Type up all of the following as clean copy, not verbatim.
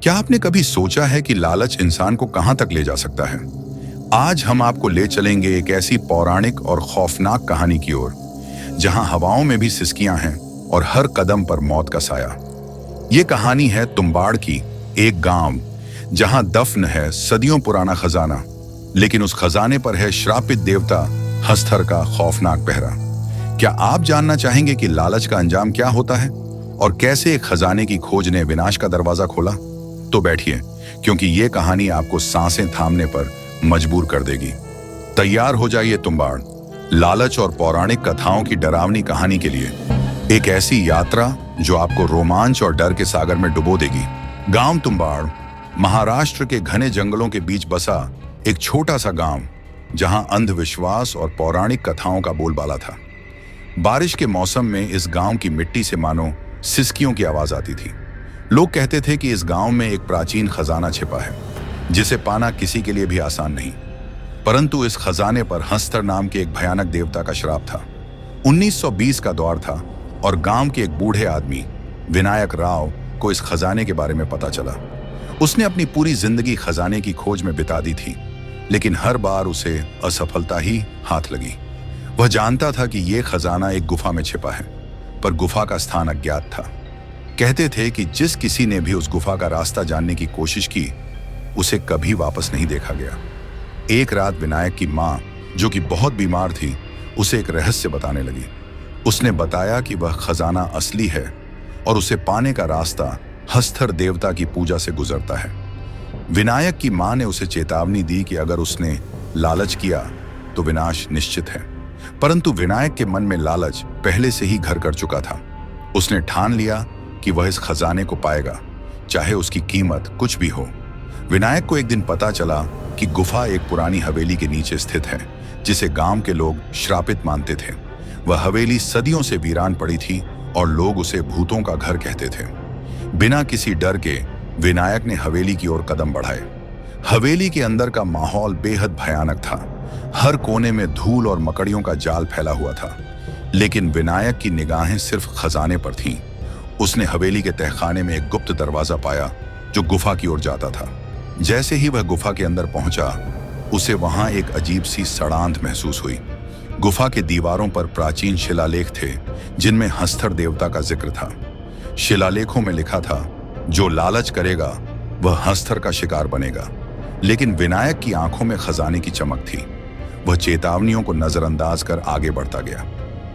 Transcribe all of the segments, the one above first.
क्या आपने कभी सोचा है कि लालच इंसान को कहां तक ले जा सकता है? आज हम आपको ले चलेंगे एक ऐसी पौराणिक और खौफनाक कहानी की ओर, जहां हवाओं में भी सिसकियां हैं और हर कदम पर मौत का साया। ये कहानी है तुम्बाड़ की, एक गांव जहां दफन है सदियों पुराना खजाना, लेकिन उस खजाने पर है श्रापित देवता हस्तर का खौफनाक पहरा। क्या आप जानना चाहेंगे कि लालच का अंजाम क्या होता है और कैसे एक खजाने की खोज ने विनाश का दरवाजा खोला? तो बैठिए, क्योंकि ये कहानी आपको सांसें थामने पर मजबूर कर देगी। तैयार हो जाइए तुम्बाड़, लालच और पौराणिक कथाओं की डरावनी कहानी के लिए। एक ऐसी यात्रा जो आपको रोमांच और डर के सागर में डुबो देगी। गांव तुम्बाड़ महाराष्ट्र के घने जंगलों के बीच बसा एक छोटा सा गांव, जहां अंधविश्वास और पौराणिक कथाओं का बोलबाला था। बारिश के मौसम में इस गांव की मिट्टी से मानो सिसकियों की आवाज आती थी। लोग कहते थे कि इस गांव में एक प्राचीन खजाना छिपा है, जिसे पाना किसी के लिए भी आसान नहीं। परंतु इस खजाने पर हस्तर नाम के एक भयानक देवता का श्राप था। 1920 का दौर था और गांव के एक बूढ़े आदमी विनायक राव को इस खजाने के बारे में पता चला। उसने अपनी पूरी जिंदगी खजाने की खोज में बिता दी थी, लेकिन हर बार उसे असफलता ही हाथ लगी। वह जानता था कि यह खजाना एक गुफा में छिपा है, पर गुफा का स्थान अज्ञात था। कहते थे कि जिस किसी ने भी उस गुफा का रास्ता जानने की कोशिश की, उसे कभी वापस नहीं देखा गया। एक रात विनायक की मां, जो कि बहुत बीमार थी, उसे एक रहस्य बताने लगी। उसने बताया कि वह खजाना असली है और उसे पाने का रास्ता हस्तर देवता की पूजा से गुजरता है। विनायक की मां ने उसे चेतावनी दी कि अगर उसने लालच किया तो विनाश निश्चित है। परंतु विनायक के मन में लालच पहले से ही घर कर चुका था। उसने ठान लिया कि वह इस खजाने को पाएगा, चाहे उसकी कीमत कुछ भी हो। विनायक को एक दिन पता चला कि गुफा एक पुरानी हवेली के नीचे स्थित है, जिसे गांव के लोग श्रापित मानते थे। वह हवेली सदियों से वीरान पड़ी थी और लोग उसे भूतों का घर कहते थे। बिना किसी डर के विनायक ने हवेली की ओर कदम बढ़ाए। हवेली के अंदर का माहौल बेहद भयानक था। हर कोने में धूल और मकड़ियों का जाल फैला हुआ था, लेकिन विनायक की निगाहें सिर्फ खजाने पर थीं। उसने हवेली के तहखाने में एक गुप्त दरवाजा पाया जो गुफा की ओर जाता था। जैसे ही वह गुफा के अंदर पहुंचा, उसे वहां एक अजीब सी सड़ांध महसूस हुई। गुफा के दीवारों पर प्राचीन शिलालेख थे, जिनमें हस्तर देवता का जिक्र था। शिलालेखों में लिखा था, जो लालच करेगा वह हस्तर का शिकार बनेगा। लेकिन विनायक की आंखों में खजाने की चमक थी। वह चेतावनियों को नजरअंदाज कर आगे बढ़ता गया।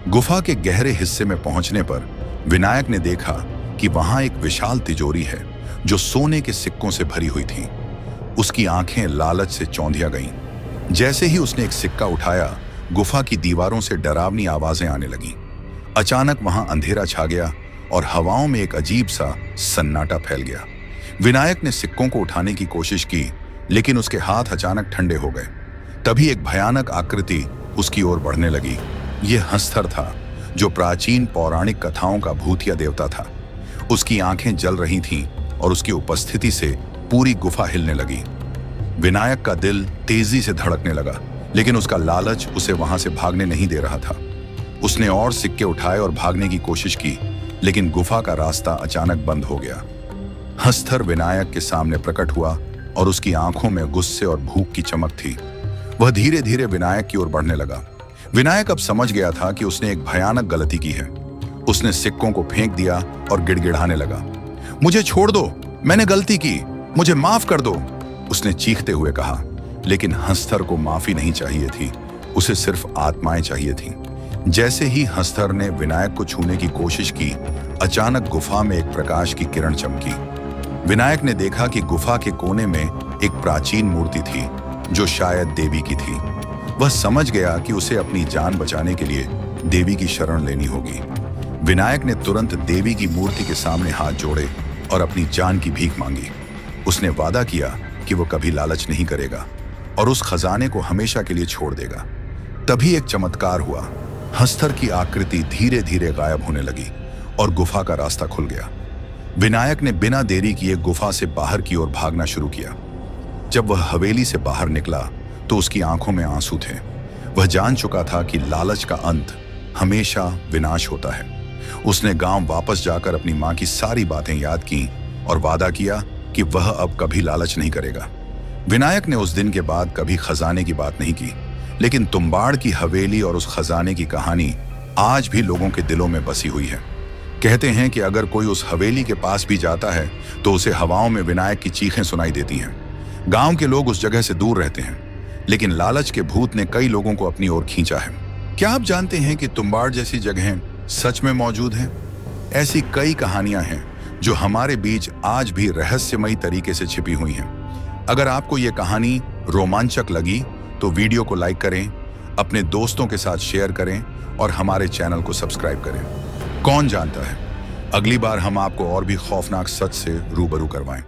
गुफा के गहरे हिस्से में पहुंचने पर विनायक ने देखा कि वहां एक विशाल तिजोरी है जो सोने के सिक्कों से भरी हुई थी। उसकी आंखें लालच से चौंधिया गईं। जैसे ही उसने एक सिक्का उठाया, गुफा की दीवारों से डरावनी आवाजें आने लगीं। अचानक वहां अंधेरा छा गया और हवाओं में एक अजीब सा सन्नाटा फैल गया। विनायक ने सिक्कों को उठाने की कोशिश की, लेकिन उसके हाथ अचानक ठंडे हो गए। तभी एक भयानक आकृति उसकी ओर बढ़ने लगी। यह हस्तर था, जो प्राचीन पौराणिक कथाओं का भूतिया देवता था। उसकी आंखें जल रही थीं और उसकी उपस्थिति से पूरी गुफा हिलने लगी। विनायक का दिल तेजी से धड़कने लगा, लेकिन उसका लालच उसे वहां से भागने नहीं दे रहा था। उसने और सिक्के उठाए और भागने की कोशिश की, लेकिन गुफा का रास्ता अचानक बंद हो गया। हस्तर विनायक के सामने प्रकट हुआ और उसकी आंखों में गुस्से और भूख की चमक थी। वह धीरे धीरे विनायक की ओर बढ़ने लगा। विनायक अब समझ गया था कि उसने एक भयानक गलती की है। उसने सिक्कों को फेंक दिया और गिड़गिड़ाने लगा। मुझे छोड़ दो, मैंने गलती की, मुझे माफ कर दो, उसने चीखते हुए कहा। लेकिन हस्तर को माफी नहीं चाहिए थी, उसे सिर्फ आत्माएं चाहिए थीं। जैसे ही हस्तर ने विनायक को छूने की कोशिश की, अचानक गुफा में एक प्रकाश की किरण चमकी। विनायक ने देखा कि गुफा के कोने में एक प्राचीन मूर्ति थी, जो शायद देवी की थी। वह समझ गया कि उसे अपनी जान बचाने के लिए देवी की शरण लेनी होगी। विनायक ने तुरंत देवी की मूर्ति के सामने हाथ जोड़े और अपनी जान की भीख मांगी। उसने वादा किया कि वो कभी लालच नहीं करेगा और उस खजाने को हमेशा के लिए छोड़ देगा। तभी एक चमत्कार हुआ। हस्तर की आकृति धीरे धीरे गायब होने लगी और गुफा का रास्ता खुल गया। विनायक ने बिना देरी किए गुफा से बाहर की ओर भागना शुरू किया। जब वह हवेली से बाहर निकला तो उसकी आंखों में आंसू थे। वह जान चुका था कि लालच का अंत हमेशा विनाश होता है। उसने गांव वापस जाकर अपनी मां की सारी बातें याद की और वादा किया कि वह अब कभी लालच नहीं करेगा। विनायक ने उस दिन के बाद कभी खजाने की बात नहीं की, लेकिन तुम्बाड़ की हवेली और उस खजाने की कहानी आज भी लोगों के दिलों में बसी हुई है। कहते हैं कि अगर कोई उस हवेली के पास भी जाता है तो उसे हवाओं में विनायक की चीखें सुनाई देती हैं। गांव के लोग उस जगह से दूर रहते हैं, लेकिन लालच के भूत ने कई लोगों को अपनी ओर खींचा है। क्या आप जानते हैं कि तुम्बाड़ जैसी जगहें सच में मौजूद हैं? ऐसी कई कहानियां हैं जो हमारे बीच आज भी रहस्यमयी तरीके से छिपी हुई हैं। अगर आपको ये कहानी रोमांचक लगी तो वीडियो को लाइक करें, अपने दोस्तों के साथ शेयर करें और हमारे चैनल को सब्सक्राइब करें। कौन जानता है, अगली बार हम आपको और भी खौफनाक सच से रूबरू करवाएं।